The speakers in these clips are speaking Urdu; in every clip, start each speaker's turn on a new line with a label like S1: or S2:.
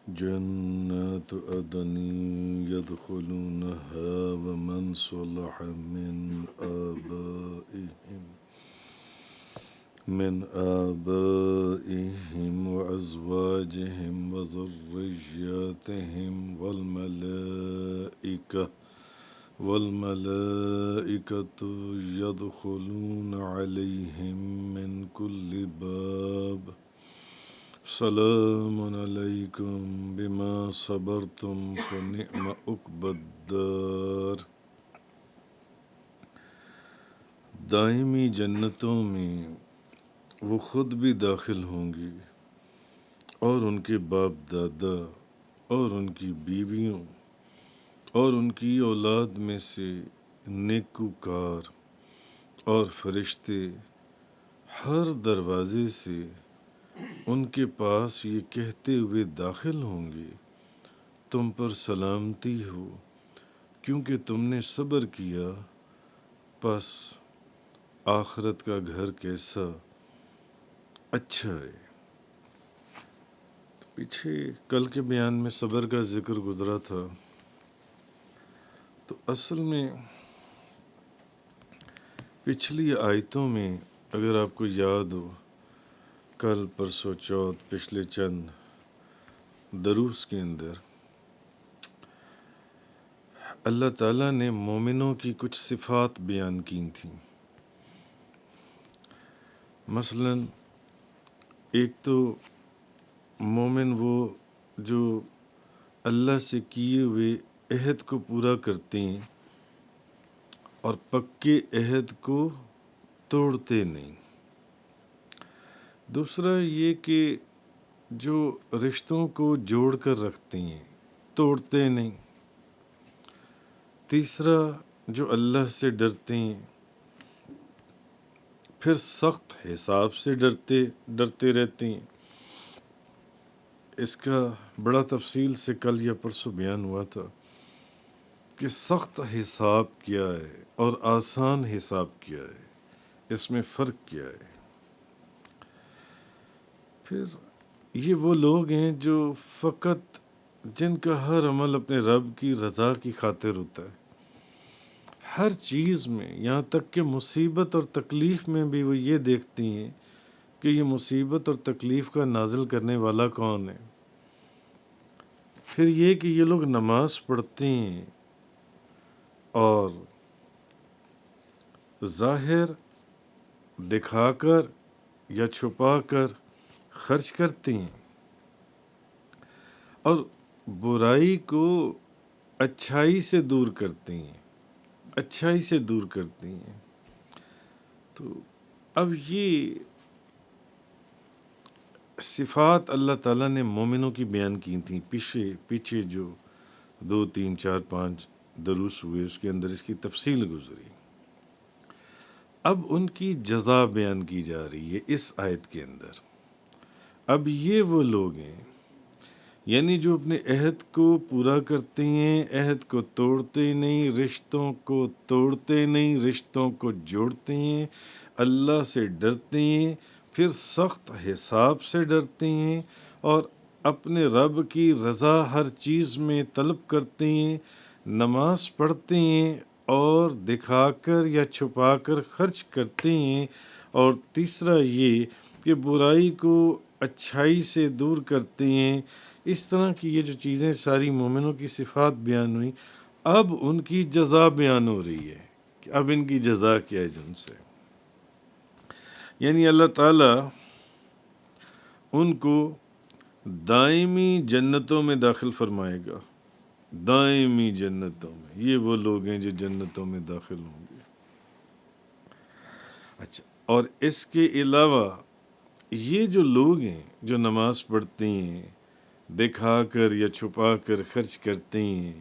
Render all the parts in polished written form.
S1: جنات عدن يدخلونها ومن صلح من آبائهم وأزواجهم وذرياتهم والملائكة يدخلون عليهم من كل باب سلام علیکم بما صبرتم فنعم عقبی الدار۔ دائمی جنتوں میں وہ خود بھی داخل ہوں گی اور ان کے باپ دادا اور ان کی بیویوں اور ان کی اولاد میں سے نیکوکار اور فرشتے ہر دروازے سے ان کے پاس یہ کہتے ہوئے داخل ہوں گے، تم پر سلامتی ہو کیونکہ تم نے صبر کیا، پس آخرت کا گھر کیسا اچھا ہے۔ پیچھے کل کے بیان میں صبر کا ذکر گزرا تھا، تو اصل میں پچھلی آیتوں میں اگر آپ کو یاد ہو، کل پرسوں چوتھ پچھلے چند دروس کے اندر اللہ تعالیٰ نے مومنوں کی کچھ صفات بیان کی تھیں۔ مثلا ایک تو مومن وہ جو اللہ سے کیے ہوئے عہد کو پورا کرتے ہیں اور پکے عہد کو توڑتے نہیں۔ دوسرا یہ کہ جو رشتوں کو جوڑ کر رکھتے ہیں، توڑتے نہیں۔ تیسرا جو اللہ سے ڈرتے ہیں، پھر سخت حساب سے ڈرتے رہتے ہیں۔ اس کا بڑا تفصیل سے کل یا پرسوں بیان ہوا تھا کہ سخت حساب کیا ہے اور آسان حساب کیا ہے، اس میں فرق کیا ہے۔ پھر یہ وہ لوگ ہیں جو فقط جن کا ہر عمل اپنے رب کی رضا کی خاطر ہوتا ہے، ہر چیز میں، یہاں تک کہ مصیبت اور تکلیف میں بھی وہ یہ دیکھتی ہیں کہ یہ مصیبت اور تکلیف کا نازل کرنے والا کون ہے۔ پھر یہ کہ یہ لوگ نماز پڑھتے ہیں اور ظاہر دکھا کر یا چھپا کر خرچ کرتے ہیں اور برائی کو اچھائی سے دور کرتے ہیں، تو اب یہ صفات اللہ تعالیٰ نے مومنوں کی بیان کی تھیں۔ پیچھے جو 2 3 4 5 دروس ہوئے اس کے اندر اس کی تفصیل گزری۔ اب ان کی جزا بیان کی جا رہی ہے اس آیت کے اندر۔ اب یہ وہ لوگ ہیں یعنی جو اپنے عہد کو پورا کرتے ہیں، عہد کو توڑتے نہیں، رشتوں کو توڑتے نہیں، رشتوں کو جوڑتے ہیں، اللہ سے ڈرتے ہیں، پھر سخت حساب سے ڈرتے ہیں اور اپنے رب کی رضا ہر چیز میں طلب کرتے ہیں، نماز پڑھتے ہیں اور دکھا کر یا چھپا کر خرچ کرتے ہیں، اور تیسرا یہ کہ برائی کو اچھائی سے دور کرتے ہیں۔ اس طرح کی یہ جو چیزیں ساری مومنوں کی صفات بیان ہوئیں، اب ان کی جزا بیان ہو رہی ہے کہ اب ان کی جزا کیا ہے جن سے، یعنی اللہ تعالیٰ ان کو دائمی جنتوں میں داخل فرمائے گا۔ دائمی جنتوں میں، یہ وہ لوگ ہیں جو جنتوں میں داخل ہوں گے۔ اچھا، اور اس کے علاوہ یہ جو لوگ ہیں جو نماز پڑھتے ہیں، دکھا کر یا چھپا کر خرچ کرتے ہیں،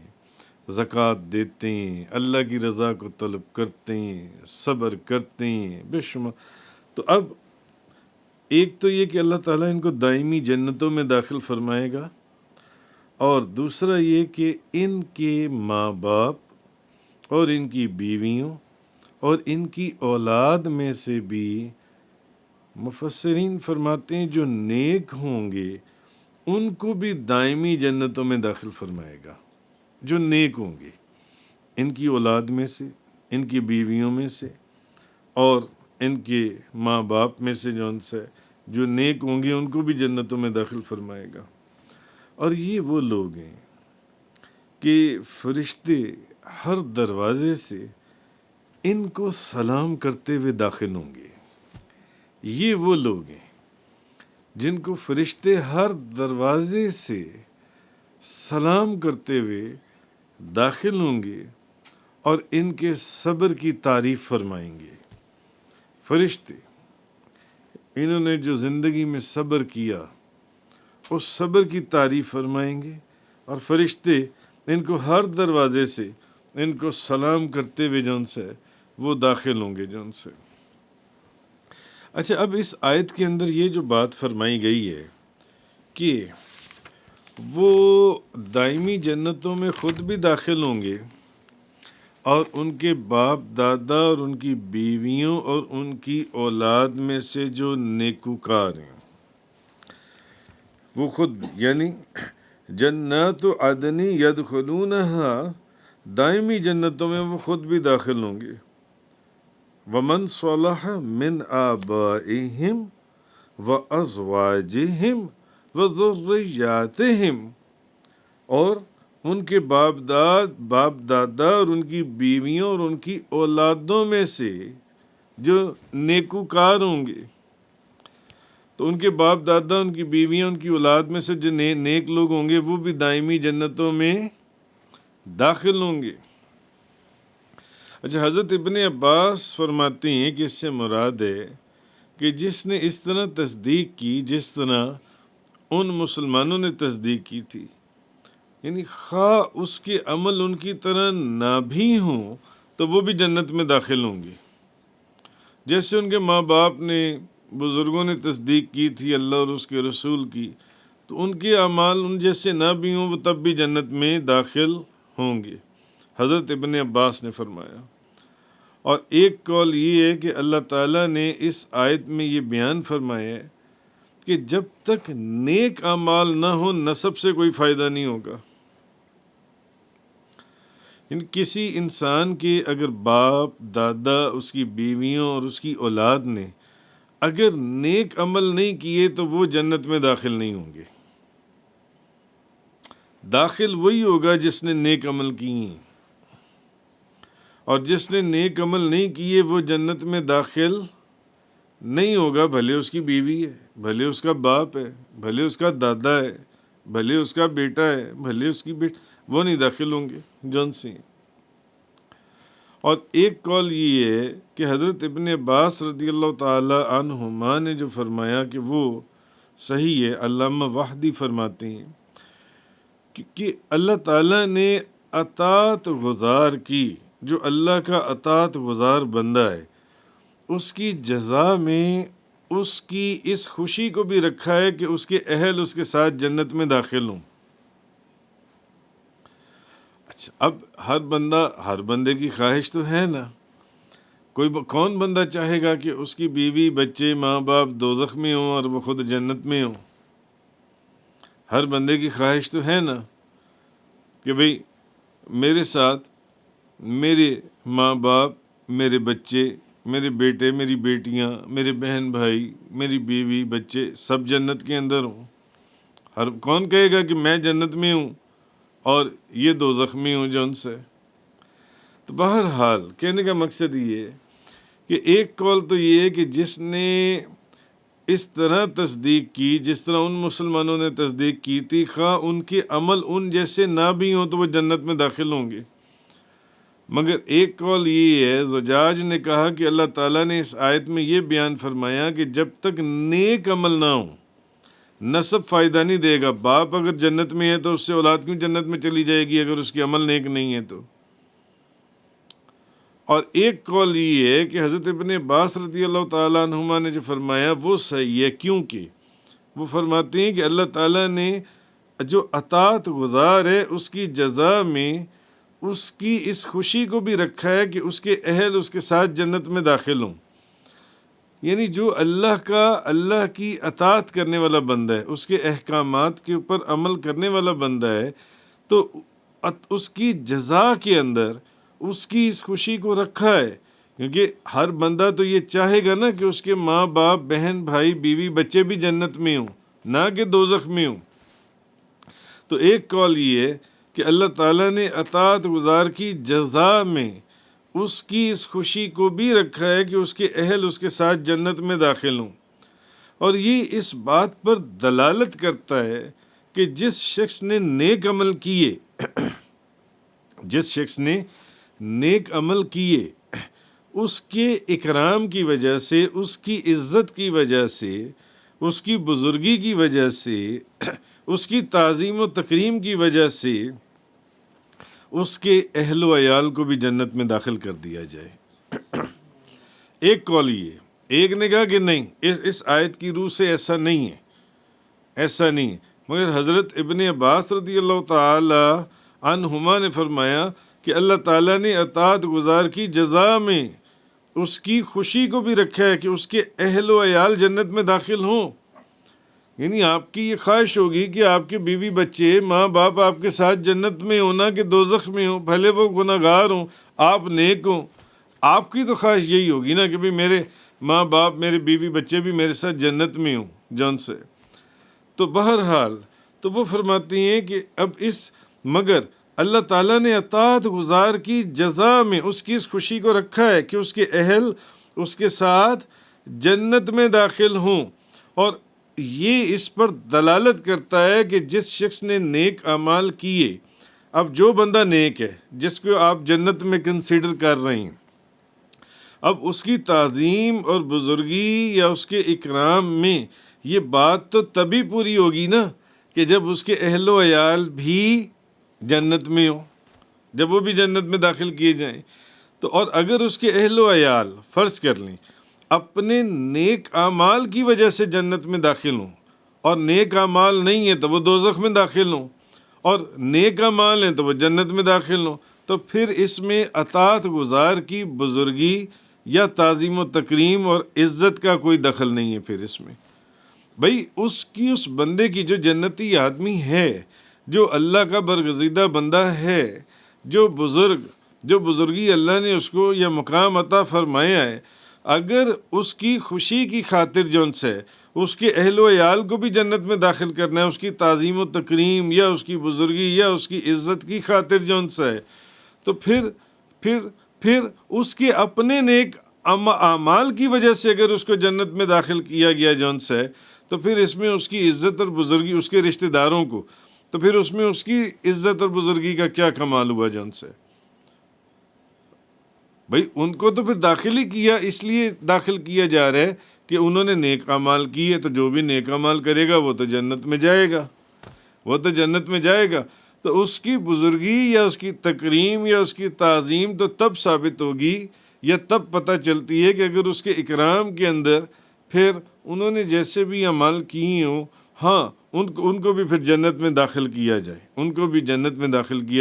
S1: زکوٰۃ دیتے ہیں، اللہ کی رضا کو طلب کرتے ہیں، صبر کرتے ہیں، بے شمار، تو اب ایک تو یہ کہ اللہ تعالیٰ ان کو دائمی جنتوں میں داخل فرمائے گا، اور دوسرا یہ کہ ان کے ماں باپ اور ان کی بیویوں اور ان کی اولاد میں سے بھی مفسرین فرماتے ہیں جو نیک ہوں گے ان کو بھی دائمی جنتوں میں داخل فرمائے گا جو نیک ہوں گے، ان کی اولاد میں سے، ان کی بیویوں میں سے، اور ان کے ماں باپ میں سے جو نیک ہوں گے ان کو بھی جنتوں میں داخل فرمائے گا۔ اور یہ وہ لوگ ہیں کہ فرشتے ہر دروازے سے ان کو سلام کرتے ہوئے داخل ہوں گے۔ یہ وہ لوگ ہیں جن کو فرشتے ہر دروازے سے سلام کرتے ہوئے داخل ہوں گے اور ان کے صبر کی تعریف فرمائیں گے۔ فرشتے انہوں نے جو زندگی میں صبر کیا اس صبر کی تعریف فرمائیں گے، اور فرشتے ان کو ہر دروازے سے ان کو سلام کرتے ہوئے وہ داخل ہوں گے سے۔ اچھا، اب اس آیت کے اندر یہ جو بات فرمائی گئی ہے کہ وہ دائمی جنتوں میں خود بھی داخل ہوں گے اور ان کے باپ دادا اور ان کی بیویوں اور ان کی اولاد میں سے جو نیکوکار ہیں وہ خود بھی، یعنی جنات عدن یدخلونہا، دائمی جنتوں میں وہ خود بھی داخل ہوں گے۔ ومن صلح من آبائہم وازواجہم وذریاتہم، اور ان کے باپ دادا اور ان کی بیویوں اور ان کی اولادوں میں سے جو نیکوکار ہوں گے۔ تو ان کے باپ دادا، ان کی بیویاں، ان کی اولاد میں سے جو نیک لوگ ہوں گے وہ بھی دائمی جنتوں میں داخل ہوں گے۔ اچھا، حضرت ابن عباس فرماتے ہیں کہ اس سے مراد ہے کہ جس نے اس طرح تصدیق کی جس طرح ان مسلمانوں نے تصدیق کی تھی، یعنی خواہ اس کے عمل ان کی طرح نہ بھی ہوں تو وہ بھی جنت میں داخل ہوں گے۔ جیسے ان کے ماں باپ نے، بزرگوں نے تصدیق کی تھی اللہ اور اس کے رسول کی، تو ان کے اعمال ان جیسے نہ بھی ہوں وہ تب بھی جنت میں داخل ہوں گے، حضرت ابن عباس نے فرمایا۔ اور ایک قول یہ ہے کہ اللہ تعالیٰ نے اس آیت میں یہ بیان فرمایا ہے کہ جب تک نیک اعمال نہ ہو نسب سے کوئی فائدہ نہیں ہوگا۔ کسی انسان کے اگر باپ دادا، اس کی بیویوں اور اس کی اولاد نے اگر نیک عمل نہیں کیے تو وہ جنت میں داخل نہیں ہوں گے۔ داخل وہی ہوگا جس نے نیک عمل کیے، اور جس نے نیک عمل نہیں کیے وہ جنت میں داخل نہیں ہوگا، بھلے اس کی بیوی ہے، بھلے اس کا باپ ہے، بھلے اس کا دادا ہے، بھلے اس کا بیٹا ہے، بھلے اس کی وہ نہیں داخل ہوں گے سے۔ اور ایک قول یہ ہے کہ حضرت ابن عباس رضی اللہ تعالی عنہما نے جو فرمایا کہ وہ صحیح ہے، علامہ وحدی فرماتے ہیں کہ اللہ تعالیٰ نے اطاعت گزار کی، جو اللہ کا اطاعت گزار بندہ ہے، اس کی جزا میں اس کی اس خوشی کو بھی رکھا ہے کہ اس کے اہل اس کے ساتھ جنت میں داخل ہوں۔ اچھا، اب ہر بندے کی خواہش تو ہے نا، کون بندہ چاہے گا کہ اس کی بیوی بچے ماں باپ دوزخ میں ہوں اور وہ خود جنت میں ہوں؟ ہر بندے کی خواہش تو ہے نا کہ بھئی میرے ساتھ میرے ماں باپ، میرے بچے، میرے بیٹے، میری بیٹیاں، میرے بہن بھائی، میری بیوی بچے سب جنت کے اندر ہوں۔ کون کہے گا کہ میں جنت میں ہوں اور یہ دوزخ میں ہوں سے؟ تو بہرحال کہنے کا مقصد یہ ہے کہ ایک قول تو یہ ہے کہ جس نے اس طرح تصدیق کی جس طرح ان مسلمانوں نے تصدیق کی تھی، خواہ ان کے عمل ان جیسے نہ بھی ہوں تو وہ جنت میں داخل ہوں گے۔ مگر ایک قول یہ ہے، زجاج نے کہا کہ اللہ تعالیٰ نے اس آیت میں یہ بیان فرمایا کہ جب تک نیک عمل نہ ہو نسب فائدہ نہیں دے گا۔ باپ اگر جنت میں ہے تو اس سے اولاد کیوں جنت میں چلی جائے گی اگر اس کی عمل نیک نہیں ہے تو؟ اور ایک قول یہ ہے کہ حضرت ابن عباس رضی اللہ تعالیٰ عنہما نے جو فرمایا وہ صحیح ہے، کیونکہ وہ فرماتے ہیں کہ اللہ تعالیٰ نے جو اطاعت گزار ہے اس کی جزا میں اس کی اس خوشی کو بھی رکھا ہے کہ اس کے اہل اس کے ساتھ جنت میں داخل ہوں۔ یعنی جو اللہ کی اطاعت کرنے والا بندہ ہے، اس کے احکامات کے اوپر عمل کرنے والا بندہ ہے، تو اس کی جزا کے اندر اس کی اس خوشی کو رکھا ہے، کیونکہ ہر بندہ تو یہ چاہے گا نا کہ اس کے ماں باپ، بہن، بھائی، بیوی، بچے بھی جنت میں ہوں، نہ کہ دوزخ میں ہوں۔ تو ایک قول یہ ہے کہ اللہ تعالیٰ نے اطاعت گزار کی جزا میں اس کی اس خوشی کو بھی رکھا ہے کہ اس کے اہل اس کے ساتھ جنت میں داخل ہوں، اور یہ اس بات پر دلالت کرتا ہے کہ جس شخص نے نیک عمل کیے، اس کے اکرام کی وجہ سے، اس کی عزت کی وجہ سے، اس کی بزرگی کی وجہ سے، اس کی تعظیم و تکریم کی وجہ سے اس کے اہل و عیال کو بھی جنت میں داخل کر دیا جائے۔ ایک قول یہ، ایک نے کہا کہ نہیں، اس آیت کی روح سے ایسا نہیں ہے، مگر حضرت ابن عباس رضی اللہ تعالی عنہما نے فرمایا کہ اللہ تعالیٰ نے اطاعت گزار کی جزا میں اس کی خوشی کو بھی رکھا ہے کہ اس کے اہل و عیال جنت میں داخل ہوں۔ یعنی آپ کی یہ خواہش ہوگی کہ آپ کے بیوی بچے، ماں باپ آپ کے ساتھ جنت میں ہوں، نہ کہ دوزخ میں ہوں، بھلے وہ گناہگار ہوں، آپ نیک ہوں۔ آپ کی تو خواہش یہی ہوگی نا کہ بھی میرے ماں باپ، میرے بیوی بچے بھی میرے ساتھ جنت میں ہوں جون سے۔ تو بہرحال تو وہ فرماتی ہیں کہ مگر اللہ تعالیٰ نے اطاعت گزار کی جزا میں اس کی اس خوشی کو رکھا ہے کہ اس کے اہل اس کے ساتھ جنت میں داخل ہوں، اور یہ اس پر دلالت کرتا ہے کہ جس شخص نے نیک اعمال کیے، اب جو بندہ نیک ہے جس کو آپ جنت میں کنسیڈر کر رہے ہیں، اب اس کی تعظیم اور بزرگی یا اس کے اکرام میں یہ بات تو تبھی پوری ہوگی نا کہ جب اس کے اہل و عیال بھی جنت میں ہوں، جب وہ بھی جنت میں داخل کیے جائیں۔ تو اور اگر اس کے اہل و عیال فرض کر لیں اپنے نیک اعمال کی وجہ سے جنت میں داخل ہوں، اور نیک اعمال نہیں ہیں تو وہ دوزخ میں داخل ہوں، اور نیک اعمال ہیں تو وہ جنت میں داخل ہوں، تو پھر اس میں اطاعت گزار کی بزرگی یا تعظیم و تکریم اور عزت کا کوئی دخل نہیں ہے۔ پھر اس میں بھائی اس بندے کی جو جنتی آدمی ہے، جو اللہ کا برگزیدہ بندہ ہے، جو بزرگی اللہ نے اس کو یہ مقام عطا فرمایا ہے، اگر اس کی خوشی کی خاطر جون سے اس کے اہل و عیال کو بھی جنت میں داخل کرنا ہے، اس کی تعظیم و تکریم یا اس کی بزرگی یا اس کی عزت کی خاطر جون سے ہے، تو پھر اس کے اپنے نیک اعمال کی وجہ سے اگر اس کو جنت میں داخل کیا گیا جون سے، تو پھر اس میں اس کی عزت اور بزرگی، اس کے رشتہ داروں کو، تو پھر اس میں اس کی عزت اور بزرگی کا کیا کمال ہوا جون سے؟ بھائی ان کو تو پھر داخل ہی کیا، اس لیے داخل کیا جا رہا ہے کہ انہوں نے نیک اعمال کیے، تو جو بھی نیک اعمال کرے گا وہ تو جنت میں جائے گا، تو اس کی بزرگی یا اس کی تکریم یا اس کی تعظیم تو تب ثابت ہوگی یا تب پتہ چلتی ہے کہ اگر اس کے اکرام کے اندر پھر انہوں نے جیسے بھی اعمال کیے ہوں، ہاں ان کو بھی پھر جنت میں داخل کیا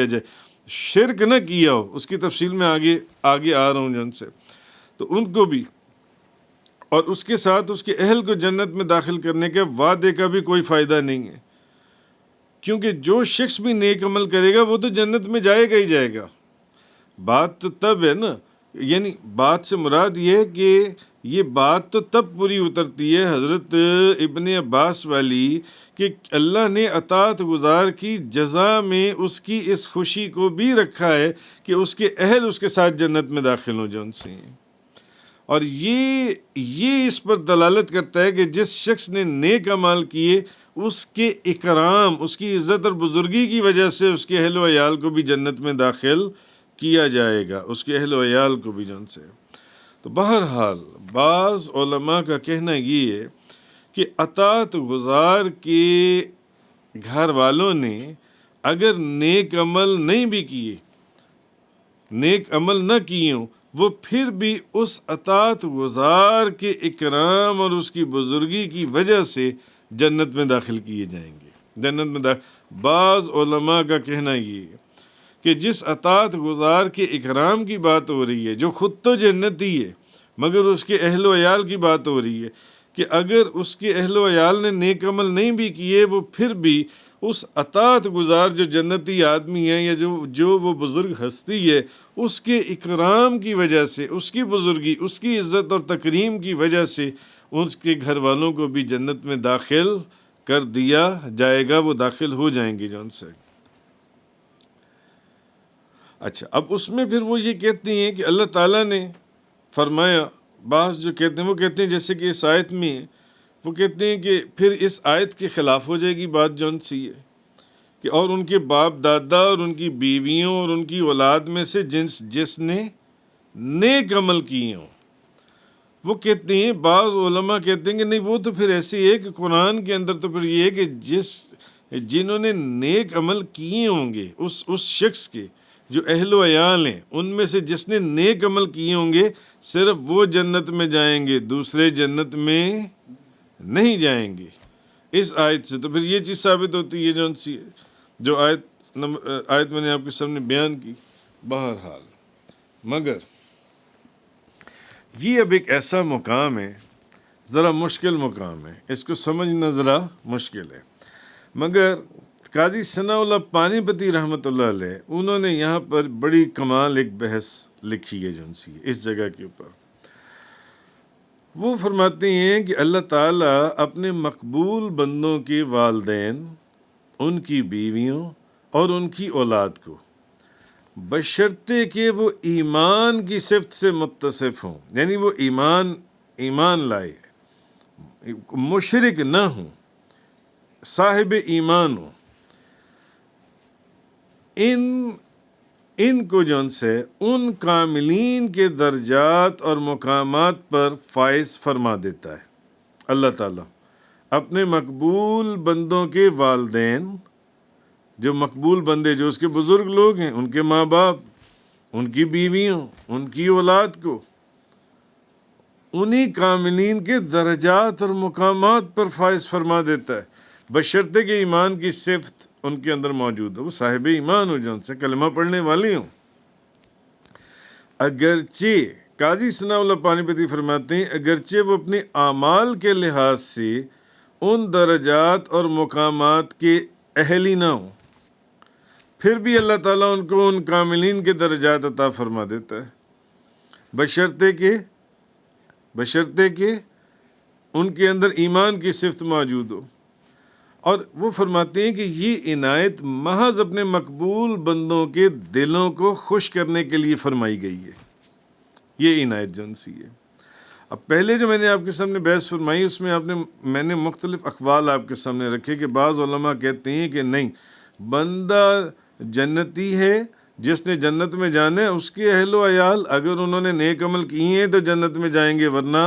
S1: جائے، شرک نہ کیا ہو، اس کی تفصیل میں آگے آ رہا ہوں جن سے، تو ان کو بھی، اور اس کے ساتھ اس کے اہل کو جنت میں داخل کرنے کے وعدے کا بھی کوئی فائدہ نہیں ہے، کیونکہ جو شخص بھی نیک عمل کرے گا وہ تو جنت میں جائے گا۔ بات تو تب ہے نا، یعنی بات سے مراد یہ ہے کہ یہ بات تو تب پوری اترتی ہے حضرت ابن عباس والی کہ اللہ نے اطاعت گزار کی جزا میں اس کی اس خوشی کو بھی رکھا ہے کہ اس کے اہل اس کے ساتھ جنت میں داخل ہوں جو ان سے ہیں، اور یہ اس پر دلالت کرتا ہے کہ جس شخص نے نیک اعمال کیے اس کے اکرام، اس کی عزت اور بزرگی کی وجہ سے اس کے اہل و عیال کو بھی جنت میں داخل کیا جائے گا، اس کے اہل و عیال کو بھی جن سے۔ تو بہرحال بعض علماء کا کہنا یہ ہے کہ اطاعت گزار کے گھر والوں نے اگر نیک عمل نہیں بھی کیے، نیک عمل نہ کیے ہوں، وہ پھر بھی اس اطاعت گزار کے اکرام اور اس کی بزرگی کی وجہ سے جنت میں داخل کیے جائیں گے۔ بعض علماء کا کہنا یہ ہے کہ جس اطاعت گزار کے اکرام کی بات ہو رہی ہے، جو خود تو جنتی ہے مگر اس کے اہل و عیال کی بات ہو رہی ہے کہ اگر اس کے اہل و عیال نے نیک عمل نہیں بھی کیے، وہ پھر بھی اس اطاعت گزار جو جنتی آدمی ہے یا جو وہ بزرگ ہستی ہے، اس کے اکرام کی وجہ سے، اس کی بزرگی، اس کی عزت اور تکریم کی وجہ سے اس کے گھر والوں کو بھی جنت میں داخل کر دیا جائے گا، وہ داخل ہو جائیں گے جو ان سے۔ اچھا، اب اس میں پھر وہ یہ کہتی ہیں کہ اللہ تعالیٰ نے فرمایا، بعض جو کہتے ہیں وہ کہتے ہیں جیسے کہ اس آیت میں وہ کہتے ہیں کہ پھر اس آیت کے خلاف ہو جائے گی بات جو ان سی ہے کہ اور ان کے باپ دادا اور ان کی بیویوں اور ان کی اولاد میں سے جس نے نیک عمل کیے ہوں۔ وہ کہتے ہیں، بعض علماء کہتے ہیں کہ نہیں، وہ تو پھر ایسے ہے کہ قرآن کے اندر تو پھر یہ ہے کہ جنہوں نے نیک عمل کیے ہوں گے، اس شخص کے جو اہل و عیال ہیں، ان میں سے جس نے نیک عمل کیے ہوں گے صرف وہ جنت میں جائیں گے، دوسرے جنت میں نہیں جائیں گے۔ اس آیت سے تو پھر یہ چیز ثابت ہوتی ہے جو آیت میں نے آپ کے سامنے بیان کی۔ بہرحال مگر یہ اب ایک ایسا مقام ہے، ذرا مشکل مقام ہے، اس کو سمجھنا ذرا مشکل ہے، مگر قاضی ثناء اللہ پانی پتی رحمۃ اللہ علیہ انہوں نے یہاں پر بڑی کمال ایک بحث لکھی ہے جو ان سی اس جگہ کے اوپر۔ وہ فرماتے ہیں کہ اللہ تعالیٰ اپنے مقبول بندوں کے والدین، ان کی بیویوں اور ان کی اولاد کو بشرطے کہ وہ ایمان کی صفت سے متصف ہوں، یعنی وہ ایمان لائے، مشرک نہ ہوں، صاحب ایمان ہوں، ان کو جون سے ان کاملین کے درجات اور مقامات پر فائز فرما دیتا ہے اللہ تعالیٰ اپنے مقبول بندوں کے والدین، جو مقبول بندے جو اس کے بزرگ لوگ ہیں، ان کے ماں باپ، ان کی بیویوں، ان کی اولاد کو انہی کاملین کے درجات اور مقامات پر فائز فرما دیتا ہے، بشرطے کہ ایمان کی صفت ان کے اندر موجود ہو، وہ صاحب ایمان ہو، جو ان سے کلمہ پڑھنے والی ہوں۔ اگرچہ قاضی ثناء اللہ پانی پتی فرماتے ہیں اگرچہ وہ اپنے اعمال کے لحاظ سے ان درجات اور مقامات کے اہل ہی نہ ہوں، پھر بھی اللہ تعالیٰ ان کو ان کاملین کے درجات عطا فرما دیتا ہے، بشرطے کہ ان کے اندر ایمان کی صفت موجود ہو۔ اور وہ فرماتے ہیں کہ یہ عنایت محض اپنے مقبول بندوں کے دلوں کو خوش کرنے کے لیے فرمائی گئی ہے، یہ عنایت جو ان سی ہے۔ اب پہلے جو میں نے آپ کے سامنے بحث فرمائی اس میں میں نے مختلف اقوال آپ کے سامنے رکھے کہ بعض علماء کہتے ہیں کہ نہیں، بندہ جنتی ہے، جس نے جنت میں جانا ہے، اس کے اہل و عیال اگر انہوں نے نیک عمل کیے ہیں تو جنت میں جائیں گے، ورنہ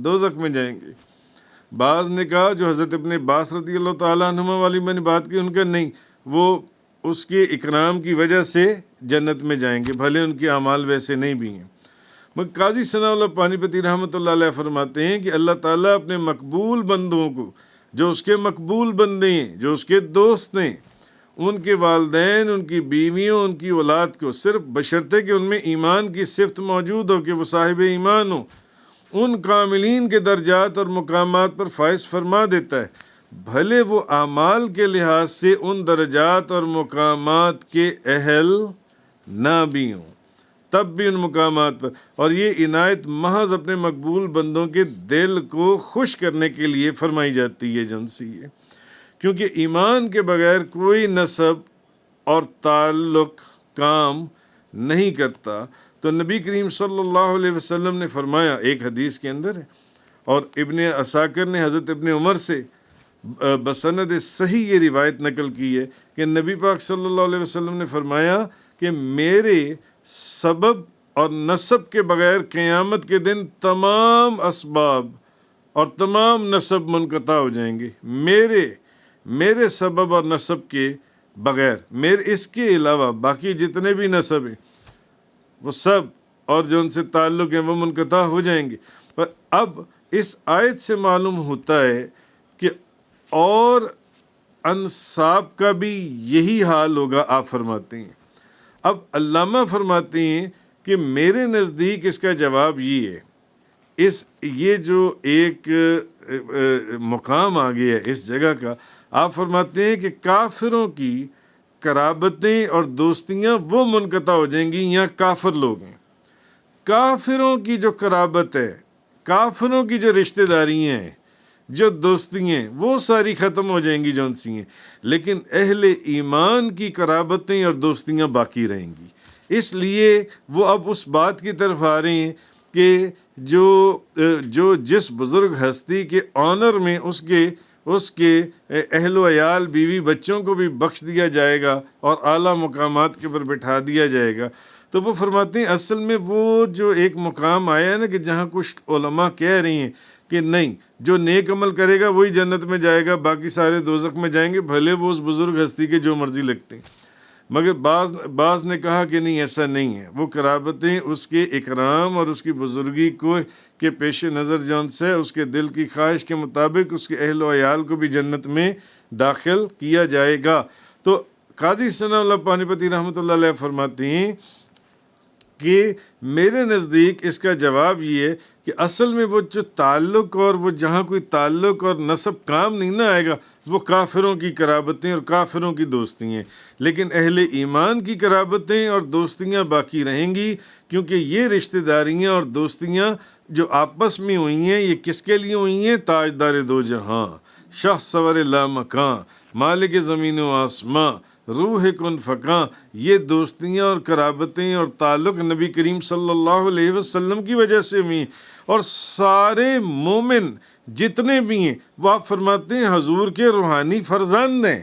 S1: دوزخ میں جائیں گے۔ بعض نے کہا، جو حضرت ابن عباس رضی اللہ تعالیٰ عنہما والی میں نے بات کی، ان کا نہیں، وہ اس کے اکرام کی وجہ سے جنت میں جائیں گے، بھلے ان کے اعمال ویسے نہیں بھی ہیں۔ مگر قاضی ثناء اللہ پانی پتی رحمۃ اللہ علیہ فرماتے ہیں کہ اللہ تعالیٰ اپنے مقبول بندوں کو، جو اس کے مقبول بندے ہیں، جو اس کے دوست ہیں، ان کے والدین، ان کی بیویوں، ان کی اولاد کو صرف بشرطے کہ ان میں ایمان کی صفت موجود ہو، کہ وہ صاحب ایمان ہو، ان کاملین کے درجات اور مقامات پر فائز فرما دیتا ہے، بھلے وہ اعمال کے لحاظ سے ان درجات اور مقامات کے اہل نہ بھی ہوں، تب بھی ان مقامات پر۔ اور یہ عنایت محض اپنے مقبول بندوں کے دل کو خوش کرنے کے لیے فرمائی جاتی ہے جن سی ہے، کیونکہ ایمان کے بغیر کوئی نسب اور تعلق کام نہیں کرتا۔ تو نبی کریم صلی اللہ علیہ وسلم نے فرمایا ایک حدیث کے اندر ہے، اور ابن عساکر نے حضرت ابن عمر سے بسند صحیح یہ روایت نقل کی ہے کہ نبی پاک صلی اللہ علیہ وسلم نے فرمایا کہ میرے سبب اور نسب کے بغیر قیامت کے دن تمام اسباب اور تمام نسب منقطع ہو جائیں گے، میرے سبب اور نسب کے بغیر، اس کے علاوہ باقی جتنے بھی نسب ہیں وہ سب اور جو ان سے تعلق ہیں وہ منقطع ہو جائیں گے۔ پر اب اس آیت سے معلوم ہوتا ہے کہ اور انساب کا بھی یہی حال ہوگا، آپ فرماتے ہیں۔ اب علامہ فرماتے ہیں کہ میرے نزدیک اس کا جواب یہ ہے یہ جو ایک مقام آ گیا ہے اس جگہ کا، آپ فرماتے ہیں کہ کافروں کی قرابتیں اور دوستیاں وہ منقطع ہو جائیں گی، یہاں کافر لوگ ہیں، کافروں کی جو قرابت ہے، کافروں کی جو رشتہ داریاں ہیں، جو دوستیاں ہیں، وہ ساری ختم ہو جائیں گی جون سی ہیں، لیکن اہل ایمان کی قرابتیں اور دوستیاں باقی رہیں گی۔ اس لیے وہ اب اس بات کی طرف آ رہے ہیں کہ جو جس بزرگ ہستی کے آنر میں اس کے اہل و عیال، بیوی بچوں کو بھی بخش دیا جائے گا اور اعلیٰ مقامات کے پر بٹھا دیا جائے گا، تو وہ فرماتے ہیں اصل میں وہ جو ایک مقام آیا ہے نا کہ جہاں کچھ علماء کہہ رہی ہیں کہ نہیں، جو نیک عمل کرے گا وہی جنت میں جائے گا، باقی سارے دوزخ میں جائیں گے، بھلے وہ اس بزرگ ہستی کے جو مرضی لگتے ہیں۔ مگر بعض نے کہا کہ نہیں، ایسا نہیں ہے، وہ قرابتیں اس کے اکرام اور اس کی بزرگی کو کے پیش نظر جون سے اس کے دل کی خواہش کے مطابق اس کے اہل و عیال کو بھی جنت میں داخل کیا جائے گا۔ تو قاضی ثناء اللہ پانی پتی رحمۃ اللہ علیہ فرماتے ہیں کہ میرے نزدیک اس کا جواب یہ ہے کہ اصل میں وہ جو تعلق اور وہ جہاں کوئی تعلق اور نسب کام نہیں نہ آئے گا، وہ کافروں کی قرابتیں اور کافروں کی دوستی ہیں، لیکن اہل ایمان کی قرابتیں اور دوستیاں باقی رہیں گی، کیونکہ یہ رشتہ داریاں اور دوستیاں جو آپس میں ہوئی ہیں، یہ کس کے لیے ہوئی ہیں؟ تاجدار دو جہاں، شاہ سور لامکاں، مالک زمین و آسماں، روح کن فکاں، یہ دوستیاں اور قرابتیں اور تعلق نبی کریم صلی اللہ علیہ وسلم کی وجہ سے ہوئی ہیں، اور سارے مومن جتنے بھی ہیں وہ آپ فرماتے ہیں حضور کے روحانی فرزند ہیں،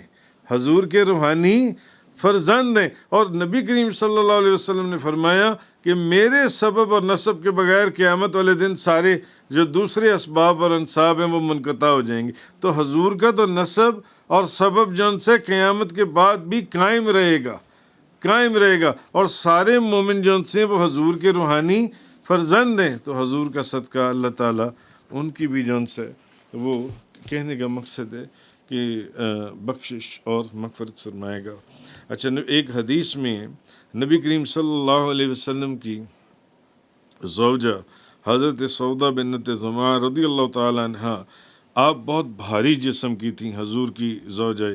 S1: حضور کے روحانی فرزند ہیں، اور نبی کریم صلی اللہ علیہ وسلم نے فرمایا کہ میرے سبب اور نسب کے بغیر قیامت والے دن سارے جو دوسرے اسباب اور انساب ہیں وہ منقطع ہو جائیں گے، تو حضور کا تو نسب اور سبب جن سے قیامت کے بعد بھی قائم رہے گا، اور سارے مومن جن سے وہ حضور کے روحانی فرزند ہیں، تو حضور کا صدقہ اللہ تعالیٰ ان کی بھی جن سے، وہ کہنے کا مقصد ہے کہ بخشش اور مغفرت فرمائے گا۔ اچھا، ایک حدیث میں نبی کریم صلی اللہ علیہ وسلم کی زوجہ حضرت سودا بنت زمعہ رضی اللہ تعالیٰ عنہ، آپ بہت بھاری جسم کی تھیں، حضور کی زوجہ،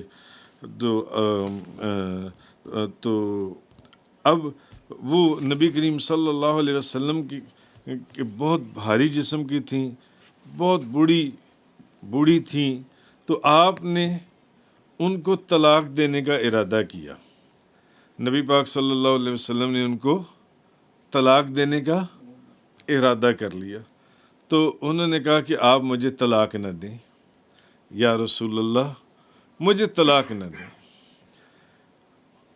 S1: تو اب وہ نبی کریم صلی اللہ علیہ وسلم کی بہت بھاری جسم کی تھیں، بہت بوڑھی تھیں، تو آپ نے ان کو طلاق دینے کا ارادہ کیا، نبی پاک صلی اللہ علیہ وسلم نے ان کو طلاق دینے کا ارادہ کر لیا، تو انہوں نے کہا کہ آپ مجھے طلاق نہ دیں یا رسول اللہ، مجھے طلاق نہ دیں،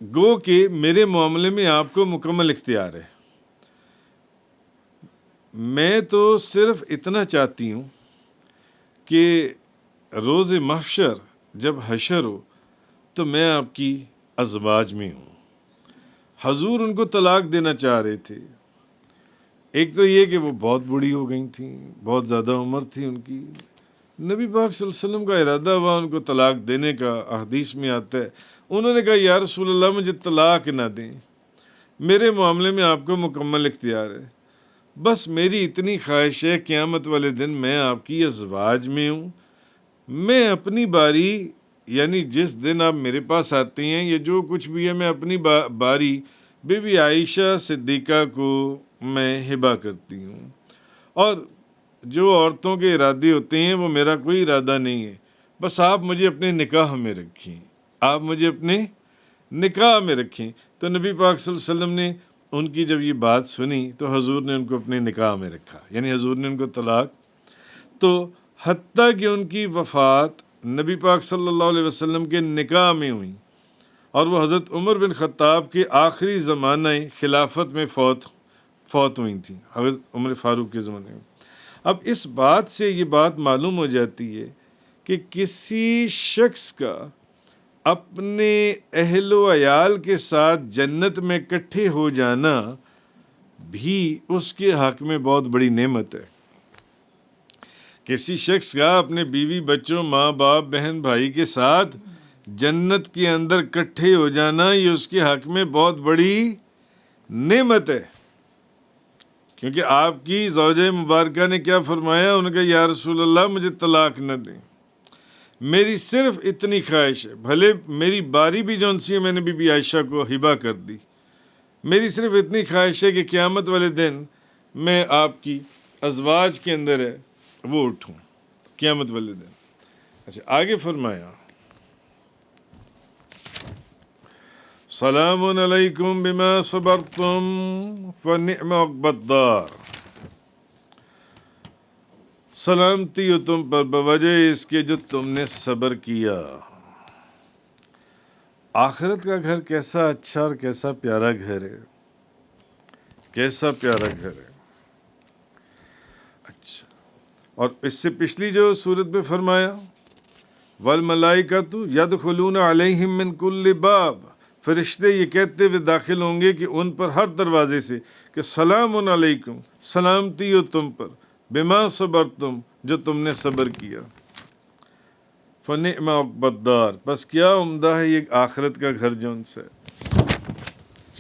S1: گو کہ میرے معاملے میں آپ کو مکمل اختیار ہے، میں تو صرف اتنا چاہتی ہوں کہ روز محشر جب حشر ہو تو میں آپ کی ازواج میں ہوں۔ حضور ان کو طلاق دینا چاہ رہے تھے، ایک تو یہ کہ وہ بہت بوڑھی ہو گئی تھیں، بہت زیادہ عمر تھی ان کی، نبی پاک صلی اللہ علیہ وسلم کا ارادہ ہوا ان کو طلاق دینے کا، حدیث میں آتا ہے، انہوں نے کہا یا رسول اللہ مجھے طلاق نہ دیں، میرے معاملے میں آپ کو مکمل اختیار ہے، بس میری اتنی خواہش ہے قیامت والے دن میں آپ کی ازواج میں ہوں، میں اپنی باری، یعنی جس دن آپ میرے پاس آتے ہیں، یہ جو کچھ بھی ہے میں اپنی باری بی بی عائشہ صدیقہ کو میں ہبہ کرتی ہوں، اور جو عورتوں کے ارادے ہوتے ہیں وہ میرا کوئی ارادہ نہیں ہے، بس آپ مجھے اپنے نکاح میں رکھیں، آپ مجھے اپنے نکاح میں رکھیں۔ تو نبی پاک صلی اللہ علیہ وسلم نے ان کی جب یہ بات سنی تو حضور نے ان کو اپنے نکاح میں رکھا، یعنی حضور نے ان کو طلاق، تو حتیٰ کہ ان کی وفات نبی پاک صلی اللہ علیہ وسلم کے نکاح میں ہوئی، اور وہ حضرت عمر بن خطاب کے آخری زمانہ خلافت میں فوت ہوئی تھیں، حضرت عمر فاروق کے زمانے میں۔ اب اس بات سے یہ بات معلوم ہو جاتی ہے کہ کسی شخص کا اپنے اہل و عیال کے ساتھ جنت میں اکٹھے ہو جانا بھی اس کے حق میں بہت بڑی نعمت ہے۔ کسی شخص کا اپنے بیوی بچوں، ماں باپ، بہن بھائی کے ساتھ جنت کے اندر اکٹھے ہو جانا، یہ اس کے حق میں بہت بڑی نعمت ہے، کیونکہ آپ کی زوجہ مبارکہ نے کیا فرمایا؟ ان کا یا رسول اللہ مجھے طلاق نہ دیں، میری صرف اتنی خواہش ہے، بھلے میری باری بھی جون سی ہے میں نے بی بی عائشہ کو ہبہ کر دی، میری صرف اتنی خواہش ہے کہ قیامت والے دن میں آپ کی ازواج کے اندر ہے وہ اٹھوں قیامت والے دن۔ اچھا آگے فرمایا سلام علیکم بما صبرتم فنعم عقبی الدار، سلامتی ہو تم پر بوجہ اس کے جو تم نے صبر کیا۔ آخرت کا گھر کیسا اچھا اور کیسا پیارا گھر ہے، کیسا پیارا گھر ہے۔ اچھا، اور اس سے پچھلی جو صورت میں فرمایا والملائکۃ یدخلون علیہم من کل باب، فرشتے یہ کہتے ہوئے داخل ہوں گے کہ ان پر ہر دروازے سے کہ سلام علیکم، سلامتی ہو تم پر، بما صبرتم، جو تم نے صبر کیا۔ فنعم عقبی الدار، بس کیا عمدہ ہے یہ آخرت کا گھر جو ان سے۔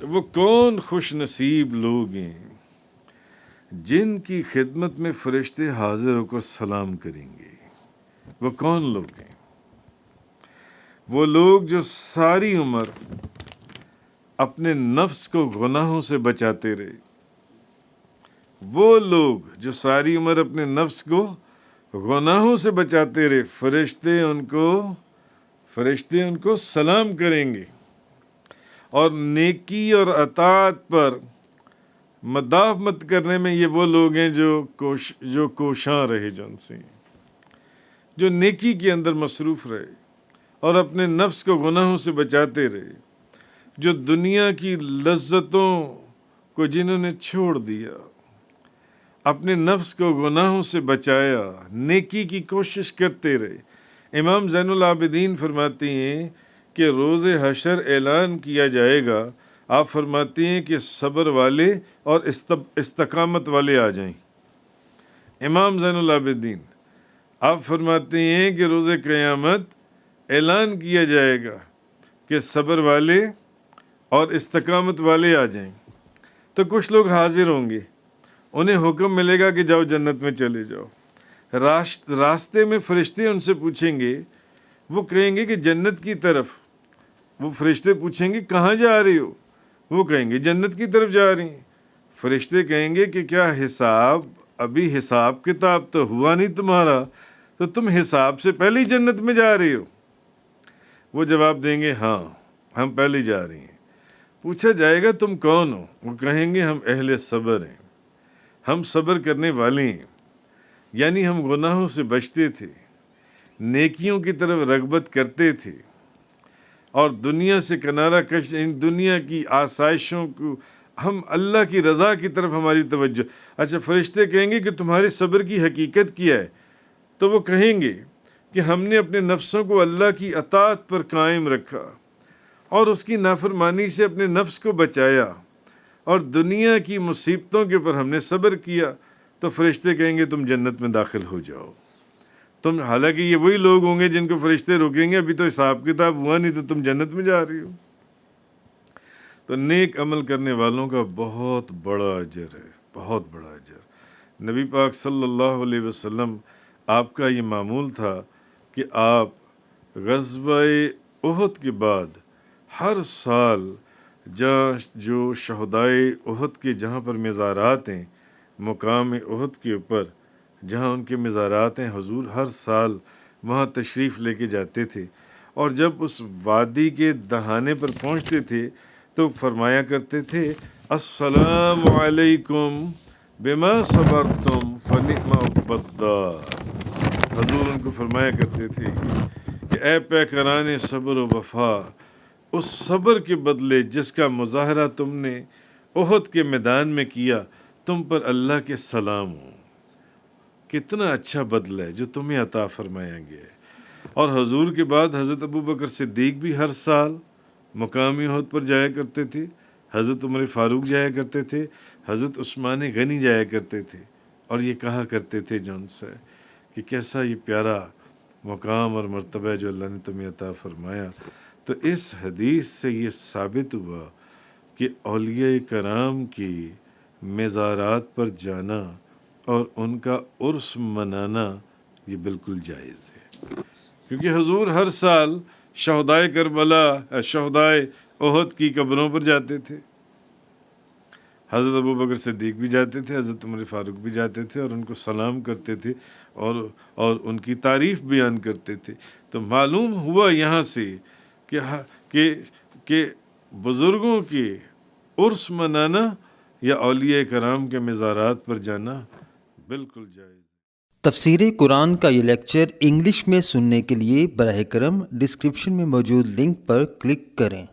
S1: وہ کون خوش نصیب لوگ ہیں جن کی خدمت میں فرشتے حاضر ہو کر سلام کریں گے۔ وہ کون لوگ ہیں؟ وہ لوگ جو ساری عمر اپنے نفس کو گناہوں سے بچاتے رہے، وہ لوگ جو ساری عمر اپنے نفس کو گناہوں سے بچاتے رہے، فرشتے ان کو سلام کریں گے، اور نیکی اور اطاعت پر مدافعت کرنے میں یہ وہ لوگ ہیں جو کوشاں رہے، جن سے جو نیکی کے اندر مصروف رہے اور اپنے نفس کو گناہوں سے بچاتے رہے، جو دنیا کی لذتوں کو جنہوں نے چھوڑ دیا، اپنے نفس کو گناہوں سے بچایا، نیکی کی کوشش کرتے رہے۔ امام زین العابدین فرماتے ہیں کہ روز حشر اعلان کیا جائے گا، آپ فرماتے ہیں کہ صبر والے اور استقامت والے آ جائیں۔ امام زین العابدین آپ فرماتے ہیں کہ روز قیامت اعلان کیا جائے گا کہ صبر والے اور استقامت والے آ جائیں، تو کچھ لوگ حاضر ہوں گے، انہیں حکم ملے گا کہ جاؤ جنت میں چلے جاؤ۔ راستے میں فرشتے ان سے پوچھیں گے، وہ کہیں گے کہ جنت کی طرف۔ وہ فرشتے پوچھیں گے کہاں جا رہی ہو؟ وہ کہیں گے جنت کی طرف جا رہی ہیں۔ فرشتے کہیں گے کہ کیا ابھی حساب کتاب تو ہوا نہیں تمہارا، تو تم حساب سے پہلے ہی جنت میں جا رہی ہو؟ وہ جواب دیں گے ہاں ہم پہلے جا رہی ہیں۔ پوچھا جائے گا تم کون ہو؟ وہ کہیں گے ہم اہل صبر ہیں، ہم صبر کرنے والے ہیں، یعنی ہم گناہوں سے بچتے تھے، نیکیوں کی طرف رغبت کرتے تھے، اور دنیا سے کنارہ کش، ان دنیا کی آسائشوں کو ہم اللہ کی رضا کی طرف ہماری توجہ۔ اچھا فرشتے کہیں گے کہ تمہارے صبر کی حقیقت کیا ہے؟ تو وہ کہیں گے کہ ہم نے اپنے نفسوں کو اللہ کی اطاعت پر قائم رکھا اور اس کی نافرمانی سے اپنے نفس کو بچایا، اور دنیا کی مصیبتوں کے اوپر ہم نے صبر کیا۔ تو فرشتے کہیں گے تم جنت میں داخل ہو جاؤ۔ حالانکہ یہ وہی لوگ ہوں گے جن کو فرشتے روکیں گے ابھی تو حساب کتاب ہوا نہیں، تو تم جنت میں جا رہی ہو۔ تو نیک عمل کرنے والوں کا بہت بڑا اجر ہے، بہت بڑا اجر۔ نبی پاک صلی اللہ علیہ وسلم آپ کا یہ معمول تھا کہ آپ غزوہ احد کے بعد ہر سال جو شہدائے احد کے جہاں پر مزارات ہیں، مقام احد کے اوپر جہاں ان کے مزارات ہیں، حضور ہر سال وہاں تشریف لے کے جاتے تھے، اور جب اس وادی کے دہانے پر پہنچتے تھے تو فرمایا کرتے تھے السلام علیکم بما صبرتم فنعم عقبی الدار۔ حضور ان کو فرمایا کرتے تھے کہ اے پیکران صبر و وفا، اس صبر کے بدلے جس کا مظاہرہ تم نے احد کے میدان میں کیا، تم پر اللہ کے سلام ہو۔ کتنا اچھا بدلہ ہے جو تمہیں عطا فرمایا گیا ہے۔ اور حضور کے بعد حضرت ابوبکر صدیق بھی ہر سال مقامی احد پر جایا کرتے تھے، حضرت عمر فاروق جایا کرتے تھے، حضرت عثمان غنی جایا کرتے تھے، اور یہ کہا کرتے تھے جو ان سے کہ کیسا یہ پیارا مقام اور مرتبہ ہے جو اللہ نے تمہیں عطا فرمایا۔ تو اس حدیث سے یہ ثابت ہوا کہ اولیاء کرام کی مزارات پر جانا اور ان کا عرس منانا یہ بالکل جائز ہے، کیونکہ حضور ہر سال شہدائے کربلا، شہدائے احد کی قبروں پر جاتے تھے۔ حضرت ابوبکر صدیق بھی جاتے تھے، حضرت عمر فاروق بھی جاتے تھے اور ان کو سلام کرتے تھے اور ان کی تعریف بیان کرتے تھے۔ تو معلوم ہوا یہاں سے کہ بزرگوں کے عرس منانا یا اولیاء کرام کے مزارات پر جانا بالکل جائز۔
S2: تفسیر قرآن کا یہ لیکچر انگلش میں سننے کے لیے براہ کرم ڈسکرپشن میں موجود لنک پر کلک کریں۔